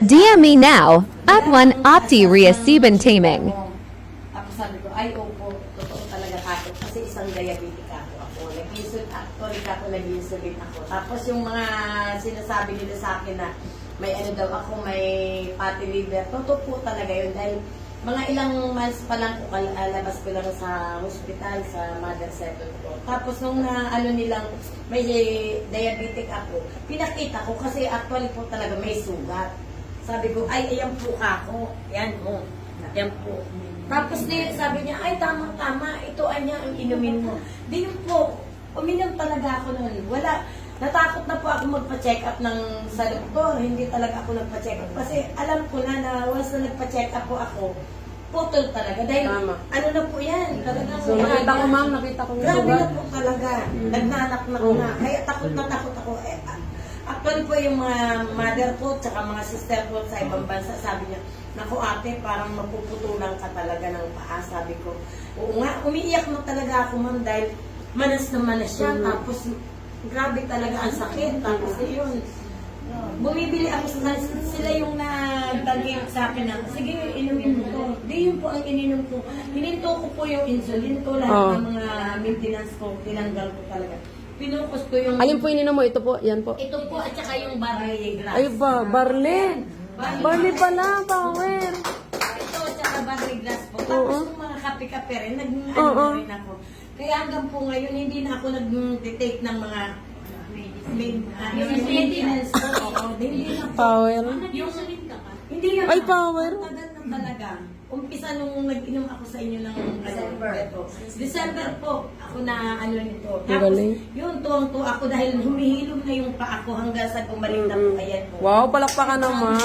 DM me now at one Opti Ria Siban Taming. Tapos sabi ko, ay opo, totoo talaga takot. Kasi isang diabetic ako. Actually ako, nag-insulin ako. Tapos yung mga sinasabi nila sa akin na may ano daw ako, may fatty liver. Totoo po talaga yun. Dahil mga ilang months pa lang ko, labas ko lang sa hospital, sa Mother Seven ko. Tapos nung ano nilang may diabetic ako, pinakita ko kasi actually po talaga may sugat. Sabi ko, ay, ayan po ako. Yan mo. Yan po. Tapos din, sabi niya, ay, tama-tama. Ito, anya, ang inumin mo. Di yun po. Uminom talaga ako noon. Wala. Natakot na po ako magpa-check up sa doktor. Hindi talaga ako nagpa-check up. Kasi alam ko na once na nagpa-check up po ako, putol talaga. Dahil, Tama. ano na po yan. Talagang, So, nakita ko, ma'am, nakita ko yung grabe sugat. na po talaga. Nagnanak na ko na. Kaya takot na takot ako. Actually po yung mga mother ko, tsaka mga sister ko sa ibang bansa, sabi niya, naku ate, parang mapuputulan ka talaga ng paa. Sabi ko, oo nga, umiiyak na talaga ako ma'am dahil manas na manas siya. Tapos, grabe talaga ang sakit. Tapos yun, bumibili ako sa sila yung nagtagay sa akin na, sige, inumin mo to. Di yun po ang ininom ko. Hininto ko po yung insulin ko, lahat ng mga maintenance ko, tinanggal ko talaga. Pinukos ko yung... Alin po ininom mo? Ito po, yan po. Ito po at saka yung barley grass. Ay ba, barley. Barley pala, power. Ito at saka barley grass po. Oo. Tapos yung mga kape-kape rin, Oo. rin ako. Kaya hanggang po ngayon, hindi na ako nag-take ng mga maintenance ko. Hindi na po. Power. Yung, hindi na Ay, po. power. Ang tagal na talaga. Umpisa nung nag-inom ako sa inyo ng December po, ako na ano nito. Ang galing. Yun, tuwang-tuwa ako dahil humihilom na yung paa ko hanggang sa bumalik na po. Ayan po. Wow, palakpakan naman.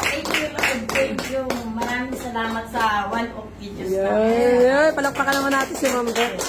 Thank you, Lord. Thank you. Maraming salamat sa one of videos. Yeah, palakpakan naman natin si Ma'am Beth.